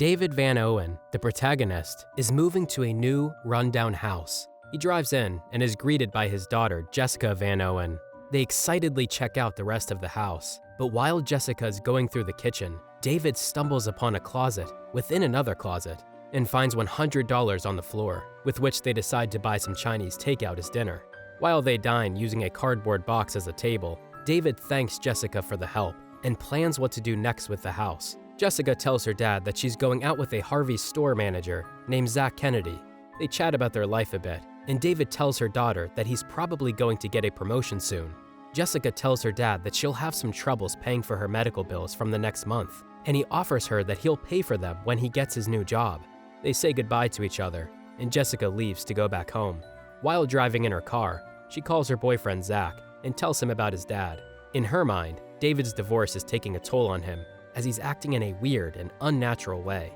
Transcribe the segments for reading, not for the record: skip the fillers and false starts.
David Van Owen, the protagonist, is moving to a new, rundown house. He drives in and is greeted by his daughter, Jessica Van Owen. They excitedly check out the rest of the house, but while Jessica is going through the kitchen, David stumbles upon a closet within another closet and finds $100 on the floor, with which they decide to buy some Chinese takeout as dinner. While they dine using a cardboard box as a table, David thanks Jessica for the help and plans what to do next with the house. Jessica tells her dad that she's going out with a Harvey's store manager named Zach Kennedy. They chat about their life a bit, and David tells her daughter that he's probably going to get a promotion soon. Jessica tells her dad that she'll have some troubles paying for her medical bills from the next month, and he offers her that he'll pay for them when he gets his new job. They say goodbye to each other, and Jessica leaves to go back home. While driving in her car, she calls her boyfriend Zach and tells him about his dad. In her mind, David's divorce is taking a toll on him, as he's acting in a weird and unnatural way.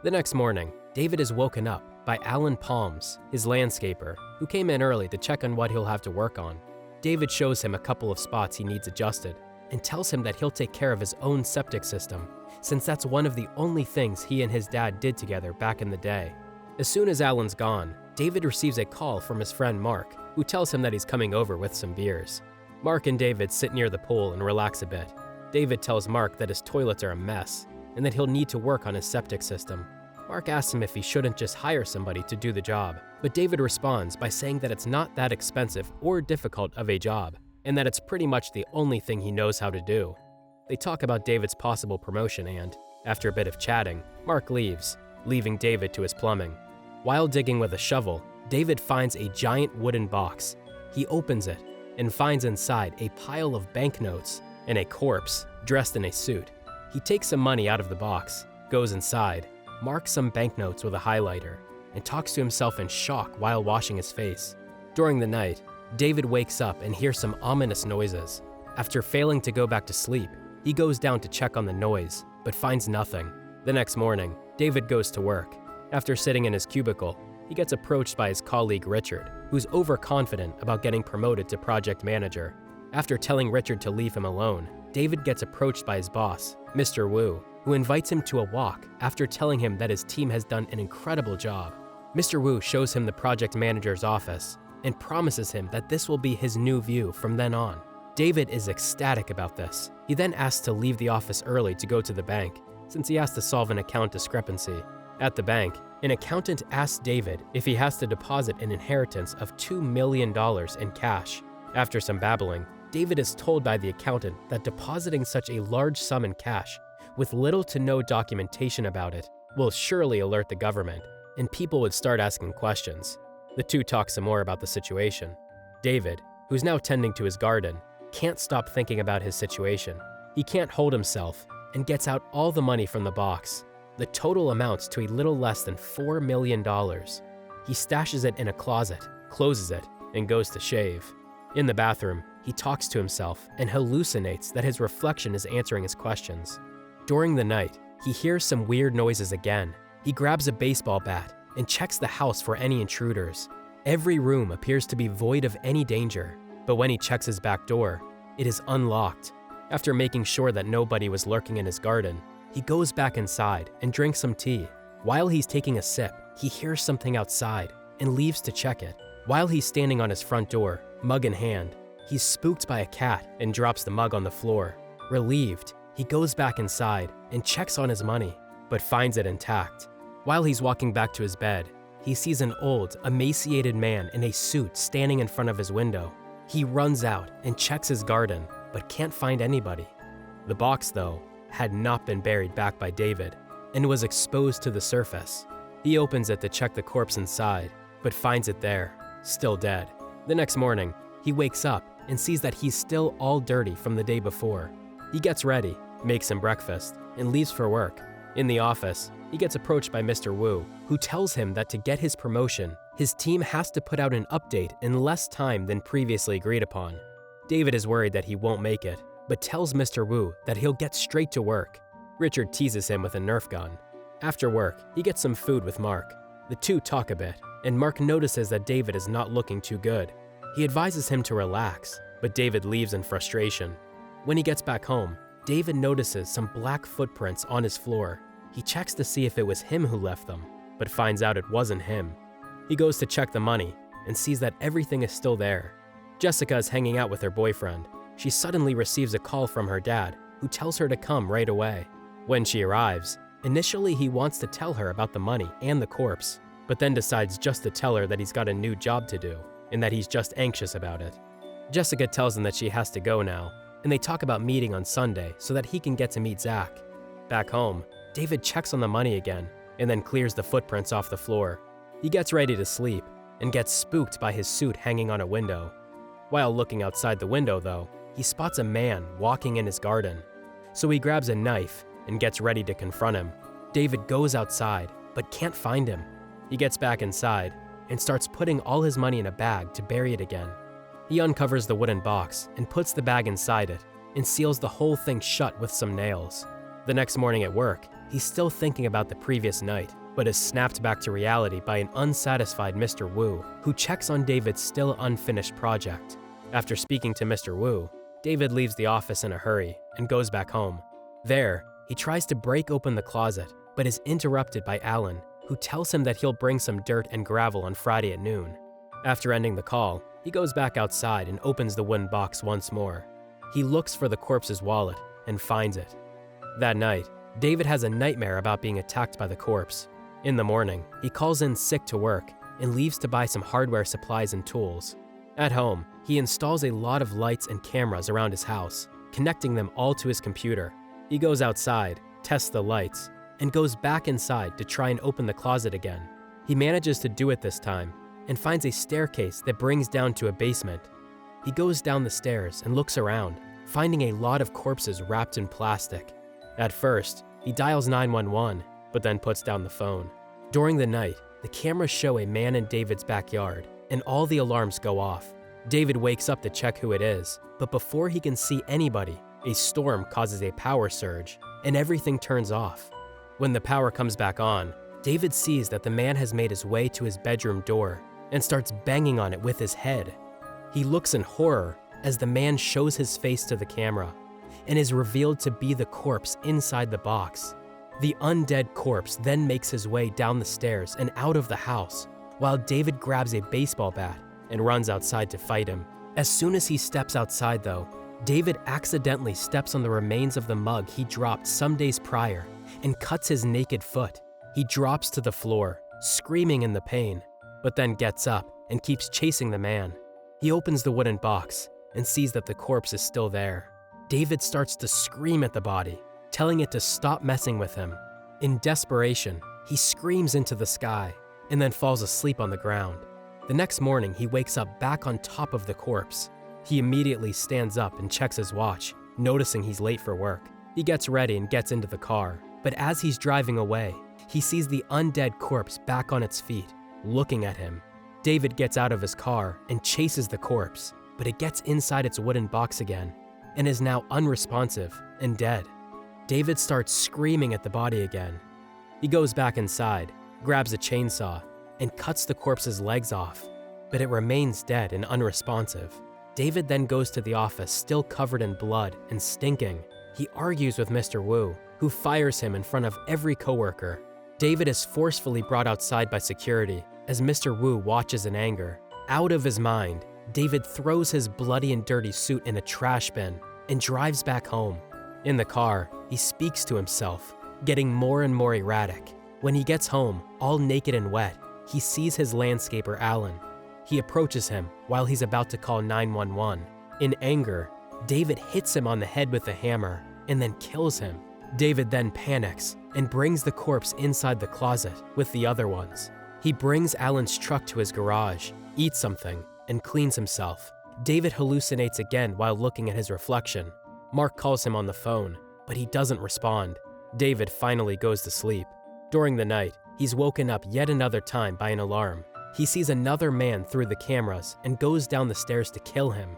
The next morning, David is woken up by Alan Palms, his landscaper, who came in early to check on what he'll have to work on. David shows him a couple of spots he needs adjusted and tells him that he'll take care of his own septic system, since that's one of the only things he and his dad did together back in the day. As soon as Alan's gone, David receives a call from his friend Mark, who tells him that he's coming over with some beers. Mark and David sit near the pool and relax a bit. David tells Mark that his toilets are a mess and that he'll need to work on his septic system. Mark asks him if he shouldn't just hire somebody to do the job, but David responds by saying that it's not that expensive or difficult of a job, and that it's pretty much the only thing he knows how to do. They talk about David's possible promotion and, after a bit of chatting, Mark leaves, leaving David to his plumbing. While digging with a shovel, David finds a giant wooden box. He opens it and finds inside a pile of banknotes and a corpse dressed in a suit. He takes some money out of the box, goes inside, marks some banknotes with a highlighter, and talks to himself in shock while washing his face. During the night, David wakes up and hears some ominous noises. After failing to go back to sleep, he goes down to check on the noise, but finds nothing. The next morning, David goes to work. After sitting in his cubicle, he gets approached by his colleague Richard, who's overconfident about getting promoted to project manager. After telling Richard to leave him alone, David gets approached by his boss, Mr. Wu, who invites him to a walk after telling him that his team has done an incredible job. Mr. Wu shows him the project manager's office and promises him that this will be his new view from then on. David is ecstatic about this. He then asks to leave the office early to go to the bank, since he has to solve an account discrepancy. At the bank, an accountant asks David if he has to deposit an inheritance of $2 million in cash. After some babbling, David is told by the accountant that depositing such a large sum in cash, with little to no documentation about it, will surely alert the government, and people would start asking questions. The two talk some more about the situation. David, who's now tending to his garden, can't stop thinking about his situation. He can't hold himself and gets out all the money from the box. The total amounts to a little less than $4 million. He stashes it in a closet, closes it, and goes to shave. In the bathroom, he talks to himself and hallucinates that his reflection is answering his questions. During the night, he hears some weird noises again. He grabs a baseball bat and checks the house for any intruders. Every room appears to be void of any danger, but when he checks his back door, it is unlocked. After making sure that nobody was lurking in his garden, he goes back inside and drinks some tea. While he's taking a sip, he hears something outside and leaves to check it. While he's standing on his front door, mug in hand, he's spooked by a cat and drops the mug on the floor. Relieved, he goes back inside and checks on his money, but finds it intact. While he's walking back to his bed, he sees an old, emaciated man in a suit standing in front of his window. He runs out and checks his garden, but can't find anybody. The box, though, had not been buried back by David and was exposed to the surface. He opens it to check the corpse inside, but finds it there, still dead. The next morning, he wakes up and sees that he's still all dirty from the day before. He gets ready, makes some breakfast, and leaves for work. In the office, he gets approached by Mr. Wu, who tells him that to get his promotion, his team has to put out an update in less time than previously agreed upon. David is worried that he won't make it, but tells Mr. Wu that he'll get straight to work. Richard teases him with a Nerf gun. After work, he gets some food with Mark. The two talk a bit, and Mark notices that David is not looking too good. He advises him to relax, but David leaves in frustration. When he gets back home, David notices some black footprints on his floor. He checks to see if it was him who left them, but finds out it wasn't him. He goes to check the money and sees that everything is still there. Jessica is hanging out with her boyfriend. She suddenly receives a call from her dad, who tells her to come right away. When she arrives, initially he wants to tell her about the money and the corpse, but then decides just to tell her that he's got a new job to do and that he's just anxious about it. Jessica tells him that she has to go now, and they talk about meeting on Sunday so that he can get to meet Zach. Back home, David checks on the money again and then clears the footprints off the floor. He gets ready to sleep and gets spooked by his suit hanging on a window. While looking outside the window, though, he spots a man walking in his garden. So he grabs a knife and gets ready to confront him. David goes outside, but can't find him. He gets back inside and starts putting all his money in a bag to bury it again. He uncovers the wooden box and puts the bag inside it and seals the whole thing shut with some nails. The next morning at work, he's still thinking about the previous night, but is snapped back to reality by an unsatisfied Mr. Wu, who checks on David's still unfinished project. After speaking to Mr. Wu, David leaves the office in a hurry and goes back home. There, he tries to break open the closet, but is interrupted by Alan, who tells him that he'll bring some dirt and gravel on Friday at noon. After ending the call, he goes back outside and opens the wooden box once more. He looks for the corpse's wallet and finds it. That night, David has a nightmare about being attacked by the corpse. In the morning, he calls in sick to work and leaves to buy some hardware supplies and tools. At home, he installs a lot of lights and cameras around his house, connecting them all to his computer. He goes outside, tests the lights, and goes back inside to try and open the closet again. He manages to do it this time and finds a staircase that brings down to a basement. He goes down the stairs and looks around, finding a lot of corpses wrapped in plastic. At first, he dials 911, but then puts down the phone. During the night, the cameras show a man in David's backyard, and all the alarms go off. David wakes up to check who it is, but before he can see anybody, a storm causes a power surge, and everything turns off. When the power comes back on, David sees that the man has made his way to his bedroom door and starts banging on it with his head. He looks in horror as the man shows his face to the camera and is revealed to be the corpse inside the box. The undead corpse then makes his way down the stairs and out of the house, while David grabs a baseball bat and runs outside to fight him. As soon as he steps outside, though, David accidentally steps on the remains of the mug he dropped some days prior and cuts his naked foot. He drops to the floor, screaming in the pain, but then gets up and keeps chasing the man. He opens the wooden box and sees that the corpse is still there. David starts to scream at the body, telling it to stop messing with him. In desperation, he screams into the sky and then falls asleep on the ground. The next morning, he wakes up back on top of the corpse. He immediately stands up and checks his watch, noticing he's late for work. He gets ready and gets into the car, but as he's driving away, he sees the undead corpse back on its feet, looking at him. David gets out of his car and chases the corpse, but it gets inside its wooden box again and is now unresponsive and dead. David starts screaming at the body again. He goes back inside, grabs a chainsaw, and cuts the corpse's legs off, but it remains dead and unresponsive. David then goes to the office still covered in blood and stinking. He argues with Mr. Wu, who fires him in front of every coworker. David is forcefully brought outside by security as Mr. Wu watches in anger. Out of his mind, David throws his bloody and dirty suit in a trash bin and drives back home. In the car, he speaks to himself, getting more and more erratic. When he gets home, all naked and wet, he sees his landscaper Alan. He approaches him while he's about to call 911. In anger, David hits him on the head with a hammer and then kills him. David then panics and brings the corpse inside the closet with the other ones. He brings Alan's truck to his garage, eats something, and cleans himself. David hallucinates again while looking at his reflection. Mark calls him on the phone, but he doesn't respond. David finally goes to sleep. During the night, he's woken up yet another time by an alarm. He sees another man through the cameras and goes down the stairs to kill him.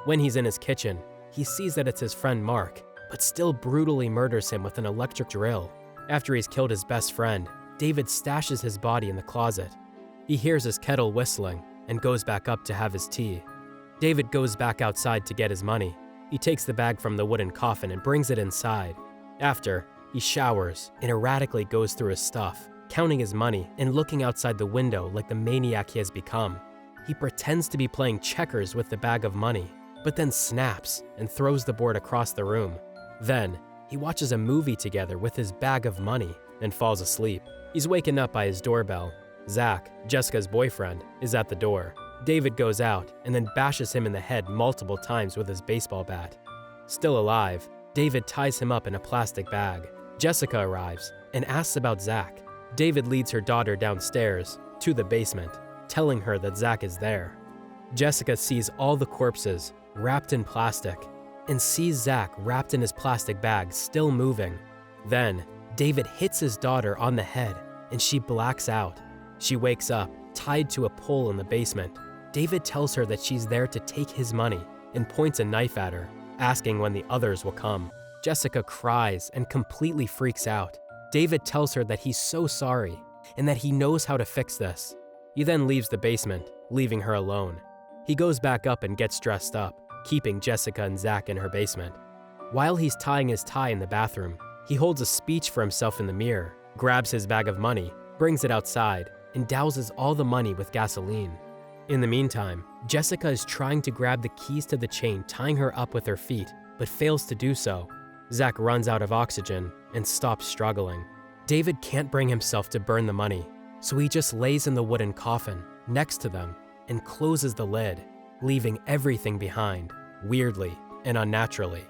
When he's in his kitchen, he sees that it's his friend Mark, but still brutally murders him with an electric drill. After he's killed his best friend, David stashes his body in the closet. He hears his kettle whistling and goes back up to have his tea. David goes back outside to get his money. He takes the bag from the wooden coffin and brings it inside. After, He showers and erratically goes through his stuff, counting his money and looking outside the window like the maniac he has become. He pretends to be playing checkers with the bag of money, but then snaps and throws the board across the room. Then, he watches a movie together with his bag of money and falls asleep. He's waken up by his doorbell. Zach, Jessica's boyfriend, is at the door. David goes out and then bashes him in the head multiple times with his baseball bat. Still alive, David ties him up in a plastic bag. Jessica arrives and asks about Zach. David leads her daughter downstairs to the basement, telling her that Zach is there. Jessica sees all the corpses wrapped in plastic and sees Zach wrapped in his plastic bag still moving. Then, David hits his daughter on the head and she blacks out. She wakes up, tied to a pole in the basement. David tells her that she's there to take his money and points a knife at her, asking when the others will come. Jessica cries and completely freaks out. David tells her that he's so sorry and that he knows how to fix this. He then leaves the basement, leaving her alone. He goes back up and gets dressed up, keeping Jessica and Zach in her basement. While he's tying his tie in the bathroom, he holds a speech for himself in the mirror, grabs his bag of money, brings it outside, and douses all the money with gasoline. In the meantime, Jessica is trying to grab the keys to the chain tying her up with her feet, but fails to do so. Zach runs out of oxygen and stops struggling. David can't bring himself to burn the money, so he just lays in the wooden coffin next to them and closes the lid, leaving everything behind, weirdly and unnaturally.